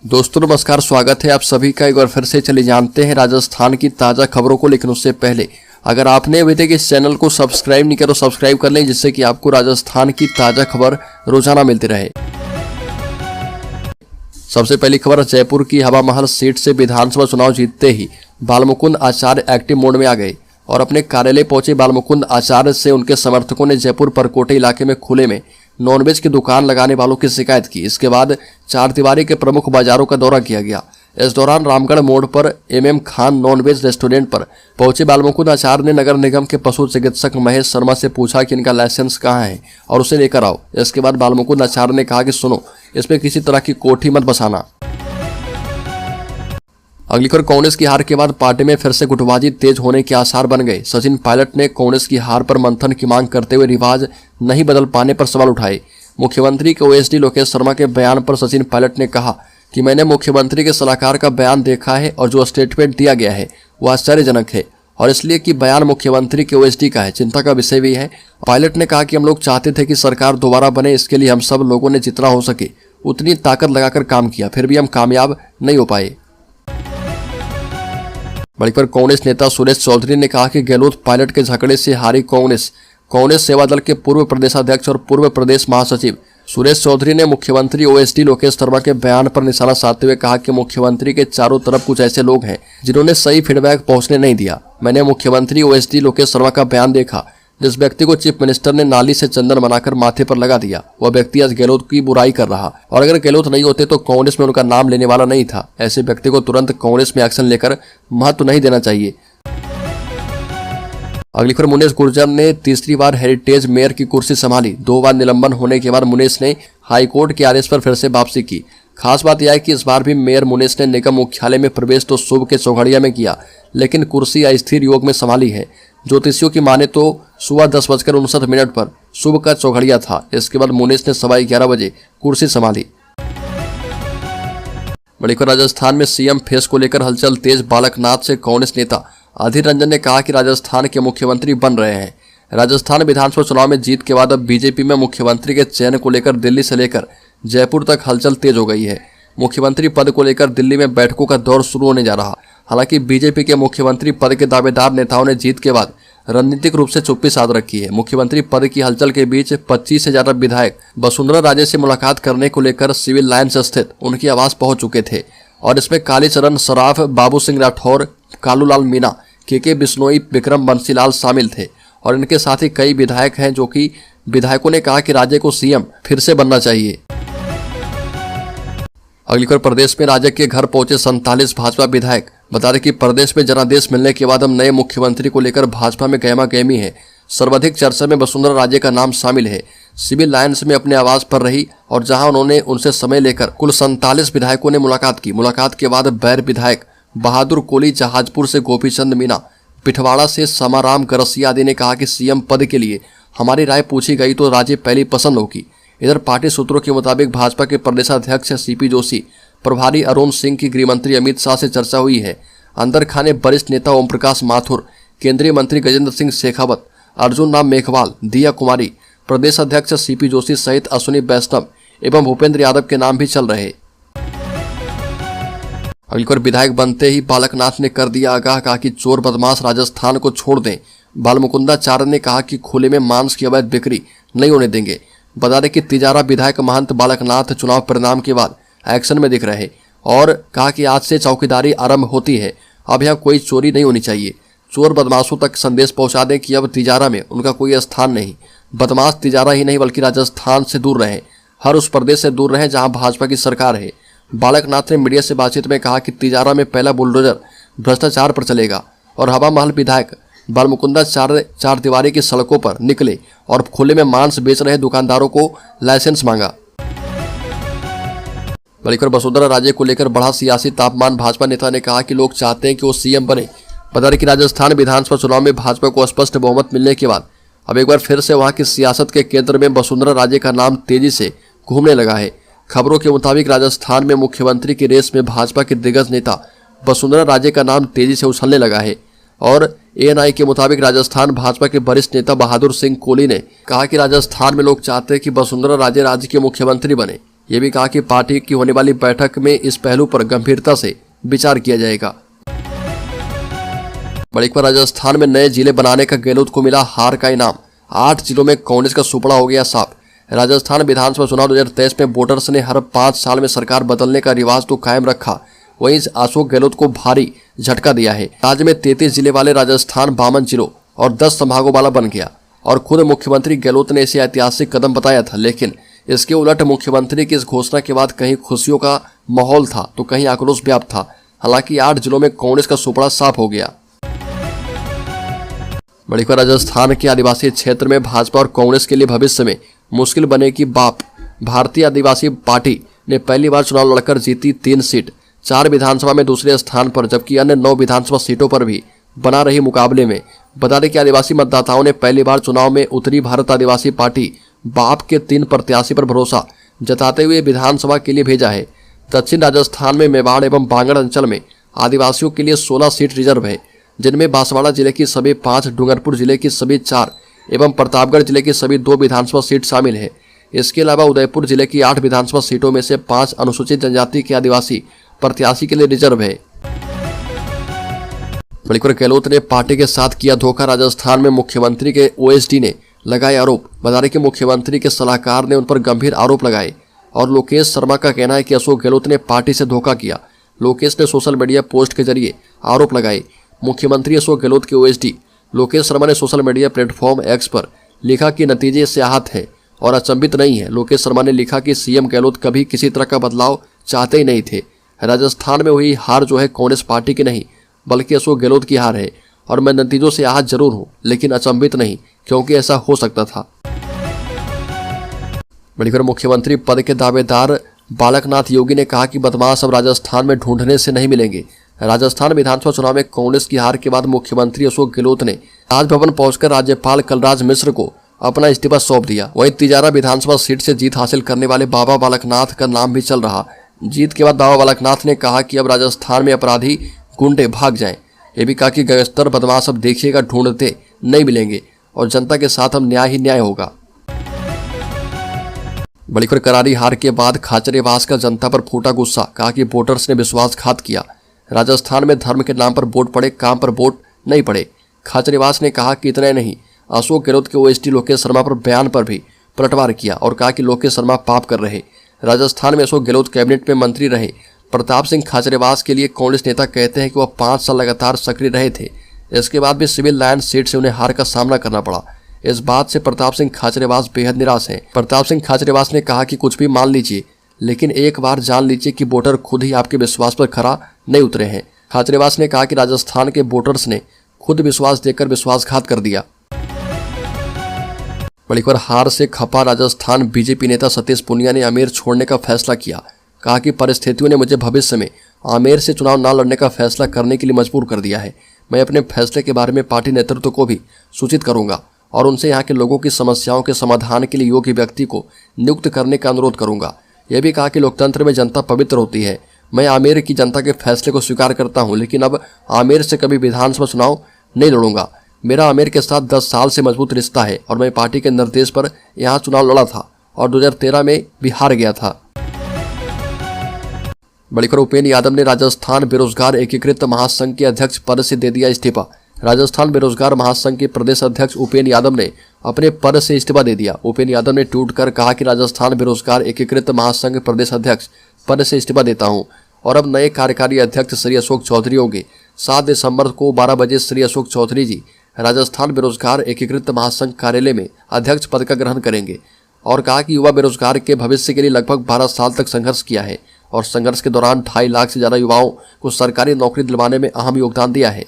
दोस्तों नमस्कार, स्वागत है आप सभी का एक बार फिर से। चलिए जानते हैं राजस्थान की ताज़ा खबरों को। लेकिन उससे पहले अगर आपने अभी तक इस चैनल को सब्सक्राइब नहीं किया तो सब्सक्राइब कर लें, जिससे कि आपको राजस्थान की ताज़ा खबर रोजाना मिलती रहे। सबसे पहली खबर, जयपुर की हवा महल सीट से विधानसभा चुनाव जीतते ही बालमुकुंद आचार्य एक्टिव मोड में आ गए और अपने कार्यालय पहुंचे बालमुकुंद आचार्य से उनके समर्थकों ने जयपुर परकोटे इलाके में खुले में नॉनवेज की दुकान लगाने वालों की शिकायत की। इसके बाद चार दीवारी के प्रमुख बाजारों का दौरा किया गया। इस दौरान रामगढ़ मोड़ पर MM खान नॉनवेज रेस्टोरेंट पर पहुंचे बालमुकुंद आचार्य ने नगर निगम के पशु चिकित्सक महेश शर्मा से पूछा कि इनका लाइसेंस कहाँ है और उसे लेकर आओ। इसके बाद बालमुकुंद आचार्य ने कहा कि सुनो, इसमें किसी तरह की कोठी मत बसाना। अगली खबर, कांग्रेस की हार के बाद पार्टी में फिर से गुटबाजी तेज होने के आसार बन गए। सचिन पायलट ने कांग्रेस की हार पर मंथन की मांग करते हुए रिवाज नहीं बदल पाने पर सवाल उठाए। मुख्यमंत्री के OSD लोकेश शर्मा के बयान पर सचिन पायलट ने कहा कि मैंने मुख्यमंत्री के सलाहकार का बयान देखा है और जो स्टेटमेंट दिया गया है वह आश्चर्यजनक है और इसलिए कि बयान मुख्यमंत्री के OSD का है, चिंता का विषय भी है। पायलट ने कहा कि हम लोग चाहते थे कि सरकार दोबारा बने, इसके लिए हम सब लोगों ने जितना हो सके उतनी ताकत लगाकर काम किया, फिर भी हम कामयाब नहीं हो पाए। बड़ी पर कांग्रेस नेता सुरेश चौधरी ने कहा कि गहलोत पायलट के झगड़े से हारी कांग्रेस सेवा दल के पूर्व प्रदेशाध्यक्ष और पूर्व प्रदेश महासचिव सुरेश चौधरी ने मुख्यमंत्री OSD लोकेश शर्मा के बयान पर निशाना साधते हुए कहा कि मुख्यमंत्री के चारों तरफ कुछ ऐसे लोग हैं जिन्होंने सही फीडबैक पहुंचने नहीं दिया। मैंने मुख्यमंत्री OSD लोकेश शर्मा का बयान देखा, जिस व्यक्ति को चीफ मिनिस्टर ने नाली से चंदन बनाकर माथे पर लगा दिया, वह व्यक्ति आज गहलोत की बुराई कर रहा और अगर गहलोत नहीं होते तो कांग्रेस में उनका नाम लेने वाला नहीं था। ऐसे व्यक्ति को तुरंत कांग्रेस में एक्शन लेकर महत्व नहीं देना चाहिए। अगली खबर, मुनेश गुर्जर ने तीसरी बार हेरिटेज मेयर की कुर्सी संभाली। 2 बार निलंबन होने के बाद मुनेश ने हाईकोर्ट के आदेश पर फिर से वापसी की। खास बात यह है कि इस बार भी मेयर मुनेश ने निगम मुख्यालय में प्रवेश तो शुभ के चौघड़िया में किया, लेकिन कुर्सी अस्थिर योग में संभाली है। ज्योतिषियों की माने तो सुबह 10:59 पर शुभ का चौघड़िया था। इसके बाद मुनेश ने 11:15 बजे कुर्सी संभाली। बड़ी खबर, राजस्थान में CM फेस को लेकर हलचल तेज। बालकनाथ से कांग्रेस नेता अधीर रंजन ने कहा कि राजस्थान के मुख्यमंत्री बन रहे हैं। राजस्थान विधानसभा चुनाव में जीत के बाद अब बीजेपी में मुख्यमंत्री के चयन को लेकर दिल्ली से लेकर जयपुर तक हलचल तेज हो गई है। मुख्यमंत्री पद को लेकर दिल्ली में बैठकों का दौर शुरू होने जा रहा। हालांकि बीजेपी के मुख्यमंत्री पद के दावेदार नेताओं ने जीत के बाद रणनीतिक रूप से चुप्पी साध रखी है। मुख्यमंत्री पद की हलचल के बीच 25 से ज्यादा विधायक वसुंधरा राजे से मुलाकात करने को लेकर सिविल लाइन्स स्थित उनकी आवास पहुंच चुके थे और इसमें कालीचरण सराफ, बाबू सिंह राठौर, कालूलाल मीणा, KK बिश्नोई, विक्रम बंसीलाल शामिल थे और इनके साथ ही कई विधायक हैं, जो कि विधायकों ने कहा कि राज्य को CM फिर से बनना चाहिए। अगली खबर, प्रदेश में राज्य के घर पहुंचे 47 भाजपा विधायक। बता दें कि प्रदेश में जनादेश मिलने के बाद अब नए मुख्यमंत्री को लेकर भाजपा में गहमा गहमी है। सर्वाधिक चर्चा में वसुंधरा राजे का नाम शामिल है। सिविल लाइन्स में अपने आवास पर रही और जहां उन्होंने उनसे समय लेकर कुल 47 विधायकों ने मुलाकात की। मुलाकात के बाद बैर विधायक बहादुर कोली, जहाजपुर से गोपीचंद मीणा, पिठवाड़ा से समाराम गरसिया आदि ने कहा कि CM पद के लिए हमारी राय पूछी गई तो राजे पहली पसंद होगी। इधर पार्टी सूत्रों के मुताबिक भाजपा के प्रदेशाध्यक्ष CP जोशी, प्रभारी अरुण सिंह की गृहमंत्री अमित शाह से चर्चा हुई है। अंदर खाने वरिष्ठ नेता ओम प्रकाश माथुर, केंद्रीय मंत्री गजेंद्र सिंह शेखावत, अर्जुन राम मेघवाल, दिया कुमारी, प्रदेश अध्यक्ष CP जोशी सहित अश्विनी वैष्णव एवं भूपेंद्र यादव के नाम भी चल रहे। अगली बार, विधायक बनते ही बालकनाथ ने कर दिया आगाह, कहा कि चोर बदमाश राजस्थान को छोड़ दें। बालमुकुंदाचार्य ने कहा कि खुले में मांस की अवैध बिक्री नहीं होने देंगे। बता दें कि तिजारा विधायक महंत बालकनाथ चुनाव परिणाम के बाद एक्शन में दिख रहे और कहा कि आज से चौकीदारी आरंभ होती है, अब यहाँ कोई चोरी नहीं होनी चाहिए। चोर बदमाशों तक संदेश पहुंचा दें कि अब तिजारा में उनका कोई स्थान नहीं। बदमाश तिजारा ही नहीं बल्कि राजस्थान से दूर रहें, हर उस प्रदेश से दूर रहें जहां भाजपा की सरकार है। बालकनाथ ने मीडिया से बातचीत में कहा कि तिजारा में पहला बुलडोजर भ्रष्टाचार पर चलेगा और हवा महल विधायक बालमुकुंदाचार्य चार दीवारी की सड़कों पर निकले और खुले में मांस बेच रहे दुकानदारों को लाइसेंस मांगा। बल्कि वसुंधरा राजे को लेकर बढ़ा सियासी तापमान। भाजपा नेता ने कहा कि लोग चाहते हैं कि वो CM बने। बता दें कि राजस्थान विधानसभा चुनाव में भाजपा को स्पष्ट बहुमत मिलने के बाद अब एक बार फिर से वहां की सियासत के केंद्र में वसुंधरा राजे का नाम तेजी से घूमने लगा है। खबरों के मुताबिक राजस्थान में मुख्यमंत्री की रेस में भाजपा के दिग्गज नेता वसुंधरा राजे का नाम तेजी से उछलने लगा है और ANI के मुताबिक राजस्थान भाजपा के वरिष्ठ नेता बहादुर सिंह कोली ने कहा कि राजस्थान में लोग चाहते हैं कि वसुंधरा राजे राज्य के मुख्यमंत्री बने। ये भी कहा कि पार्टी की होने वाली बैठक में इस पहलू पर गंभीरता से विचार किया जाएगा। बड़ी खबर, राजस्थान में नए जिले बनाने का गहलोत को मिला हार का इनाम। 8 जिलों में कांग्रेस का सुपड़ा हो गया साफ। राजस्थान विधानसभा चुनाव 2023 में वोटर्स ने हर 5 साल में सरकार बदलने का रिवाज तो कायम रखा, वहीं अशोक गहलोत को भारी झटका दिया है। राज्य में 33 जिले वाले राजस्थान 52 जिलों और 10 संभागों वाला बन गया और खुद मुख्यमंत्री गहलोत ने इसे ऐतिहासिक कदम बताया था। लेकिन इसके उलट मुख्यमंत्री की इस घोषणा के बाद कहीं खुशियों का माहौल था तो कहीं आक्रोश व्याप्त था। हालांकि 8 जिलों में कांग्रेस का सुपड़ा साफ हो गया। बड़ी खबर, राजस्थान के आदिवासी क्षेत्र में भाजपा और कांग्रेस के लिए भविष्य में मुश्किल बने की बात। भारतीय आदिवासी पार्टी ने पहली बार चुनाव लड़कर जीती 3 सीट, 4 विधानसभा में दूसरे स्थान पर, जबकि अन्य 9 विधानसभा सीटों पर भी बना रही मुकाबले में। बता दें कि आदिवासी मतदाताओं ने पहली बार चुनाव में उतरी भारत आदिवासी पार्टी बाप के 3 प्रत्याशी पर भरोसा जताते हुए विधानसभा के लिए भेजा है। दक्षिण राजस्थान में मेवाड़ एवं बांगड़ अंचल में आदिवासियों के लिए 16 सीट रिजर्व है, जिनमें बांसवाड़ा जिले की सभी 5, डूंगरपुर जिले की सभी 4 एवं प्रतापगढ़ जिले की सभी 2 विधानसभा सीट शामिल है। इसके अलावा उदयपुर जिले की 8 विधानसभा सीटों में से 5 अनुसूचित जनजाति के आदिवासी प्रत्याशी के लिए रिजर्व है। बड़ी खबर, गहलोत ने पार्टी के साथ किया धोखा। राजस्थान में मुख्यमंत्री के ओएसडी ने लगाए आरोप। बता दें कि मुख्यमंत्री के सलाहकार ने उन पर गंभीर आरोप लगाए और लोकेश शर्मा का कहना है कि अशोक गहलोत ने पार्टी से धोखा किया। लोकेश ने सोशल मीडिया पोस्ट के जरिए आरोप लगाए। मुख्यमंत्री अशोक गहलोत के ओएसडी लोकेश शर्मा ने सोशल मीडिया प्लेटफॉर्म एक्स पर लिखा कि नतीजे से आहत है और अचंभित नहीं है। लोकेश शर्मा ने लिखा कि सीएम गहलोत कभी किसी तरह का बदलाव चाहते ही नहीं थे। राजस्थान में हुई हार जो है कांग्रेस पार्टी की नहीं बल्कि अशोक गहलोत की हार है और मैं नतीजों से आहत जरूर हूं, लेकिन अचंभित नहीं, क्योंकि ऐसा हो सकता था। बड़ी खबर, मुख्यमंत्री पद के दावेदार बालकनाथ योगी ने कहा कि बदमाश अब राजस्थान में ढूंढने से नहीं मिलेंगे। राजस्थान विधानसभा चुनाव में कांग्रेस की हार के बाद मुख्यमंत्री अशोक गहलोत ने राजभवन पहुंचकर राज्यपाल कलराज मिश्र को अपना इस्तीफा सौंप दिया। वहीं तिजारा विधानसभा सीट से जीत हासिल करने वाले बाबा बालकनाथ का नाम भी चल रहा। जीत के बाद बाबा बालकनाथ ने कहा कि अब राजस्थान में अपराधी गुंडे भाग जाएं। ये भी कहा कि गैंगस्टर बदमाश अब देखिएगा ढूंढते नहीं मिलेंगे और जनता के साथ अब न्याय ही न्याय होगा। बड़ी खबर, करारी हार के बाद खाचरेवास का जनता पर फूटा गुस्सा। कहा कि वोटर्स ने विश्वासघात किया। राजस्थान में धर्म के नाम पर वोट पड़े, काम पर वोट नहीं पड़े। खाचरेवास ने कहा कि इतना नहीं, अशोक गहलोत के ओएसडी लोकेश शर्मा पर बयान पर भी पलटवार किया और कहा कि लोकेश शर्मा पाप कर रहे। राजस्थान में अशोक गहलोत कैबिनेट में मंत्री रहे। प्रताप सिंह खाचरेवास के लिए कांग्रेस नेता कहते हैं कि वह 5 साल लगातार सक्रिय रहे थे। इसके बाद भी सिविल लाइन सीट से उन्हें हार का सामना करना पड़ा। इस बात से प्रताप सिंह खाचरेवास बेहद निराश हैं। प्रताप सिंह खाचरेवास ने कहा कि कुछ भी मान लीजिए, लेकिन एक बार जान लीजिए कि वोटर खुद ही आपके विश्वास पर खरा नहीं उतरे हैं। खाचरेवास ने कहा कि राजस्थान के वोटर्स ने खुद विश्वास देकर विश्वासघात कर दिया। बड़ी खबर, हार से खपा राजस्थान बीजेपी नेता सतीश पुनिया ने आमेर छोड़ने का फैसला किया। कहा कि परिस्थितियों ने मुझे भविष्य में आमेर से चुनाव न लड़ने का फैसला करने के लिए मजबूर कर दिया है। मैं अपने फैसले के बारे में पार्टी नेतृत्व को भी सूचित करूंगा और उनसे यहाँ के लोगों की समस्याओं के समाधान के लिए योग्य व्यक्ति को नियुक्त करने का अनुरोध करूंगा। यह भी कहा कि लोकतंत्र में जनता पवित्र होती है। मैं आमेर की जनता के फैसले को स्वीकार करता हूं, लेकिन अब आमेर से कभी विधानसभा चुनाव नहीं लड़ूंगा। मेरा आमेर के साथ 10 साल से मजबूत रिश्ता है और मैं पार्टी के निर्देश पर यहाँ चुनाव लड़ा था और 2013 में भी हार गया था। बड़ी खबर, उपेंद्र यादव ने राजस्थान बेरोजगार एकीकृत महासंघ के अध्यक्ष पद से दे दिया इस्तीफा। राजस्थान बेरोजगार महासंघ के प्रदेश अध्यक्ष उपेंद्र यादव ने अपने पद से इस्तीफा दे दिया। उपेंद्र यादव ने ट्वीट कर कहा कि राजस्थान बेरोजगार एकीकृत महासंघ प्रदेश अध्यक्ष पद से इस्तीफा देता हूं और अब नए कार्यकारी अध्यक्ष श्री अशोक चौधरी होंगे। 7 दिसंबर को 12 बजे श्री अशोक चौधरी जी राजस्थान बेरोजगार एकीकृत महासंघ कार्यालय में अध्यक्ष पद का ग्रहण करेंगे और कहा कि युवा बेरोजगार के भविष्य के लिए लगभग 12 साल तक संघर्ष किया है और संघर्ष के दौरान 2.5 लाख से ज्यादा युवाओं को सरकारी नौकरी दिलवाने में अहम योगदान दिया है।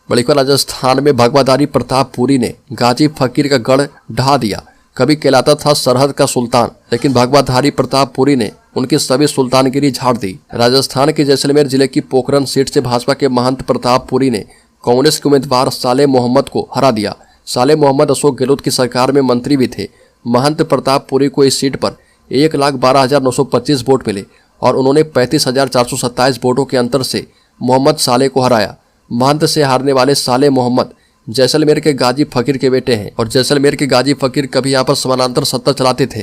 बड़ी खबर, राजस्थान में भगवाधारी प्रतापपुरी ने गाजी फकीर का गढ़ ढहा दिया। कभी कहलाता था सरहद का सुल्तान, लेकिन भगवाधारी प्रतापपुरी ने उनकी सभी सुल्तानगिरी झाड़ दी। राजस्थान के जैसलमेर जिले की पोखरन सीट से भाजपा के महंत प्रतापपुरी ने कांग्रेस के उम्मीदवार सालेह मोहम्मद को हरा दिया। सालेह मोहम्मद अशोक गहलोत की सरकार में मंत्री भी थे। महंत प्रतापपुरी को इस सीट पर 1,12,925 वोट मिले और उन्होंने 35,427 वोटों के अंतर से मोहम्मद सालेह को हराया। महंत से हारने वाले सालेह मोहम्मद जैसलमेर के गाजी फकीर के बेटे हैं और जैसलमेर के गाजी फकीर कभी यहाँ पर समानांतर सत्ता चलाते थे।